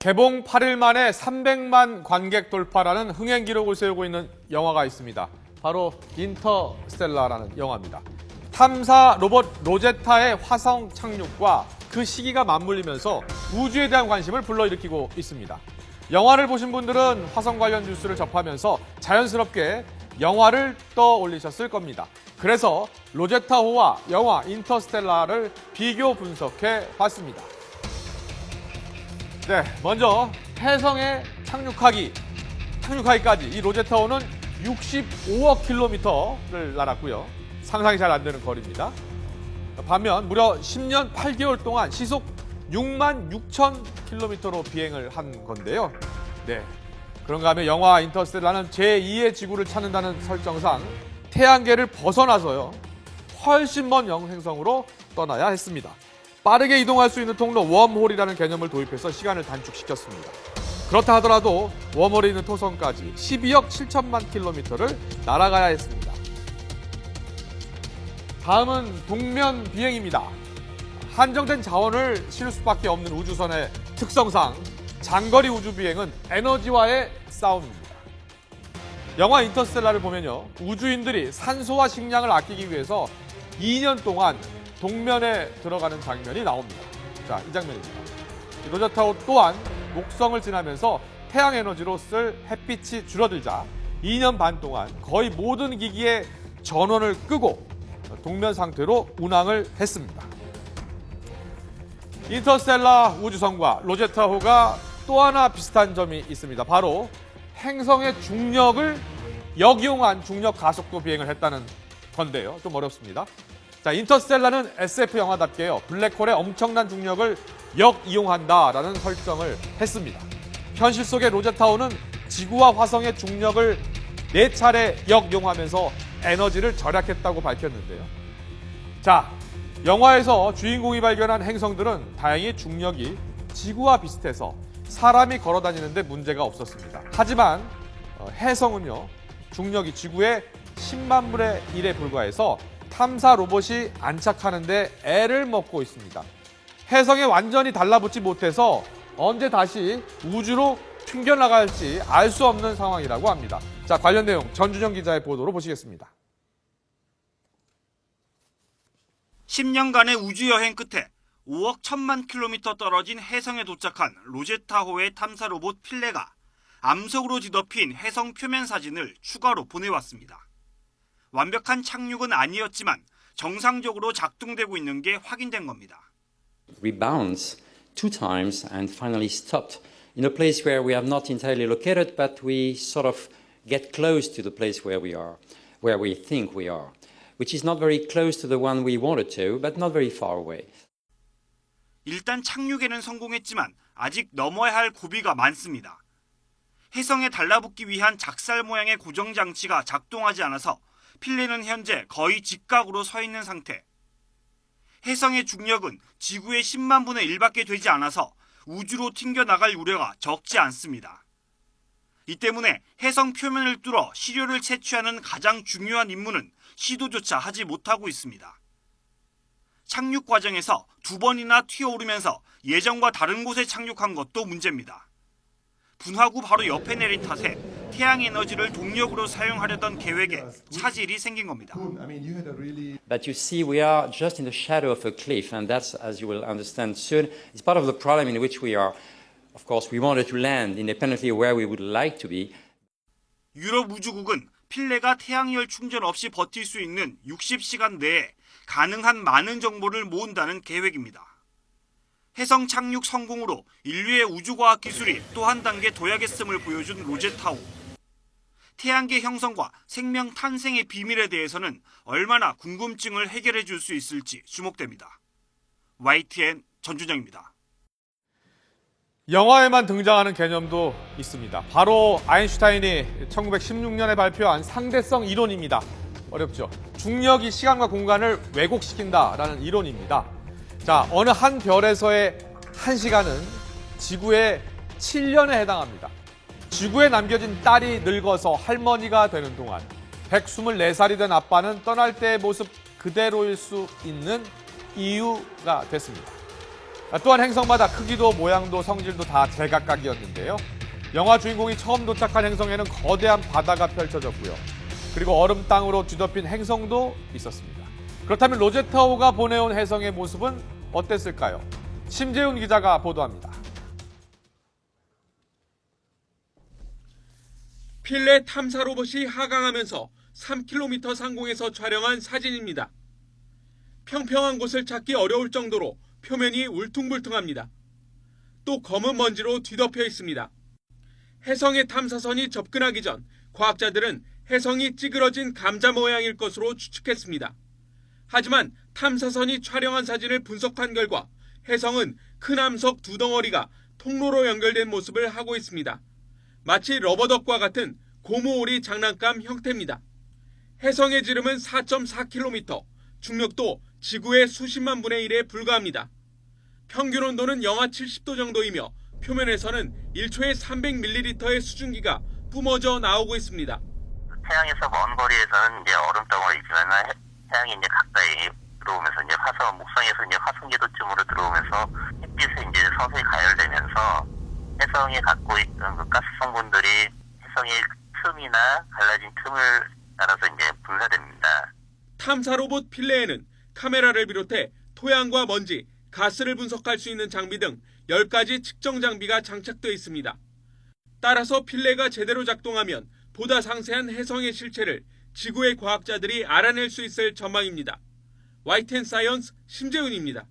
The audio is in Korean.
개봉 8일 만에 300만 관객 돌파라는 흥행 기록을 세우고 있는 영화가 있습니다. 바로 인터스텔라라는 영화입니다. 탐사 로봇 로제타의 화성 착륙과 그 시기가 맞물리면서 우주에 대한 관심을 불러일으키고 있습니다. 영화를 보신 분들은 화성 관련 뉴스를 접하면서 자연스럽게 영화를 떠올리셨을 겁니다. 그래서 로제타호와 영화 인터스텔라를 비교 분석해 봤습니다. 네, 먼저 해성에 착륙하기까지 이 로제타호는 65억 킬로미터를 날았고요. 상상이 잘 안 되는 거리입니다. 반면 무려 10년 8개월 동안 시속 6만 6천 킬로미터로 비행을 한 건데요. 네, 그런가 하면 영화 인터스텔라는 제2의 지구를 찾는다는 설정상 태양계를 벗어나서요, 훨씬 먼 행성으로 떠나야 했습니다. 빠르게 이동할 수 있는 통로 웜홀이라는 개념을 도입해서 시간을 단축시켰습니다. 그렇다 하더라도 웜홀에 있는 토성까지 12억 7천만 킬로미터를 날아가야 했습니다. 다음은 동면 비행입니다. 한정된 자원을 실을 수밖에 없는 우주선의 특성상 장거리 우주 비행은 에너지와의 싸움입니다. 영화 인터스텔라를 보면요, 우주인들이 산소와 식량을 아끼기 위해서 2년 동안 동면에 들어가는 장면이 나옵니다. 자, 이 장면입니다. 로제타호 또한 목성을 지나면서 태양 에너지로 쓸 햇빛이 줄어들자 2년 반 동안 거의 모든 기기의 전원을 끄고 동면 상태로 운항을 했습니다. 인터스텔라 우주선과 로제타호가 또 하나 비슷한 점이 있습니다. 바로 행성의 중력을 역이용한 중력 가속도 비행을 했다는 건데요. 좀 어렵습니다. 자, 인터스텔라는 SF 영화답게요, 블랙홀의 엄청난 중력을 역이용한다라는 설정을 했습니다. 현실 속의 로제타호는 지구와 화성의 중력을 4차례 역이용하면서 에너지를 절약했다고 밝혔는데요. 자, 영화에서 주인공이 발견한 행성들은 다행히 중력이 지구와 비슷해서 사람이 걸어다니는데 문제가 없었습니다. 하지만 해성은요, 중력이 지구의 10만 분의 1에 불과해서 탐사 로봇이 안착하는데 애를 먹고 있습니다. 해성에 완전히 달라붙지 못해서 언제 다시 우주로 튕겨나갈지 알 수 없는 상황이라고 합니다. 자, 관련 내용 전준영 기자의 보도로 보시겠습니다. 10년간의 우주여행 끝에 5억 1천만 킬로미터 떨어진 해성에 도착한 로제타호의 탐사 로봇 필레가 암석으로 뒤덮인 해성 표면 사진을 추가로 보내왔습니다. 완벽한 착륙은 아니었지만 정상적으로 작동되고 있는 게 확인된 겁니다. Rebounds 2 times and finally stopped in a place where we have not entirely located, but we sort of get close to the place where we are, where we think we are, which is not very close to the one we wanted to, but not very far away. 일단 착륙에는 성공했지만 아직 넘어야 할 고비가 많습니다. 해성에 달라붙기 위한 작살 모양의 고정 장치가 작동하지 않아서 필레는 현재 거의 직각으로 서 있는 상태. 해성의 중력은 지구의 10만 분의 1밖에 되지 않아서 우주로 튕겨나갈 우려가 적지 않습니다. 이 때문에 해성 표면을 뚫어 시료를 채취하는 가장 중요한 임무는 시도조차 하지 못하고 있습니다. 착륙 과정에서 2번이나 튀어오르면서 예정과 다른 곳에 착륙한 것도 문제입니다. 분화구 바로 옆에 내린 탓에 태양 에너지를 동력으로 사용하려던 계획에 차질이 생긴 겁니다. But you see, we are just in the shadow of a cliff, and that's, as you will understand soon, is part of the problem in which we are. Of course, we wanted to land independently where we would like to be. 유럽 우주국은 필레가 태양열 충전 없이 버틸 수 있는 60시간 내에 가능한 많은 정보를 모은다는 계획입니다. 해성 착륙 성공으로 인류의 우주과학 기술이 또 한 단계 도약했음을 보여준 로제타호. 태양계 형성과 생명 탄생의 비밀에 대해서는 얼마나 궁금증을 해결해 줄 수 있을지 주목됩니다. YTN 전준영입니다. 영화에만 등장하는 개념도 있습니다. 바로 아인슈타인이 1916년에 발표한 상대성 이론입니다. 어렵죠? 중력이 시간과 공간을 왜곡시킨다라는 이론입니다. 자, 어느 한 별에서의 1시간은 지구의 7년에 해당합니다. 지구에 남겨진 딸이 늙어서 할머니가 되는 동안 124살이 된 아빠는 떠날 때의 모습 그대로일 수 있는 이유가 됐습니다. 또한 행성마다 크기도 모양도 성질도 다 제각각이었는데요. 영화 주인공이 처음 도착한 행성에는 거대한 바다가 펼쳐졌고요. 그리고 얼음 땅으로 뒤덮인 행성도 있었습니다. 그렇다면 로제타호가 보내온 혜성의 모습은 어땠을까요? 심재훈 기자가 보도합니다. 필레 탐사 로봇이 하강하면서 3km 상공에서 촬영한 사진입니다. 평평한 곳을 찾기 어려울 정도로 표면이 울퉁불퉁합니다. 또 검은 먼지로 뒤덮여 있습니다. 혜성의 탐사선이 접근하기 전 과학자들은 혜성이 찌그러진 감자 모양일 것으로 추측했습니다. 하지만 탐사선이 촬영한 사진을 분석한 결과 혜성은 큰 암석 두 덩어리가 통로로 연결된 모습을 하고 있습니다. 마치 러버덕과 같은 고무오리 장난감 형태입니다. 혜성의 지름은 4.4km, 중력도 지구의 수십만 분의 1에 불과합니다. 평균 온도는 영하 70도 정도이며 표면에서는 1초에 300ml의 수증기가 뿜어져 나오고 있습니다. 태양에서 먼 거리에서는 이제 얼음덩어리 있지만 태양이 이제 가까이 들어오면서 이제 목성에서 이제 화성궤도쯤으로 들어오면서 햇빛에 이제 서서히 가열되면서 혜성이 갖고 있던 그 가스 성분들이 혜성의 틈이나 갈라진 틈을 따라서 이제 분사됩니다. 탐사 로봇 필레에는 카메라를 비롯해 토양과 먼지, 가스를 분석할 수 있는 장비 등 10가지 측정 장비가 장착되어 있습니다. 따라서 필레가 제대로 작동하면 보다 상세한 혜성의 실체를 지구의 과학자들이 알아낼 수 있을 전망입니다. YTN 사이언스 심재훈입니다.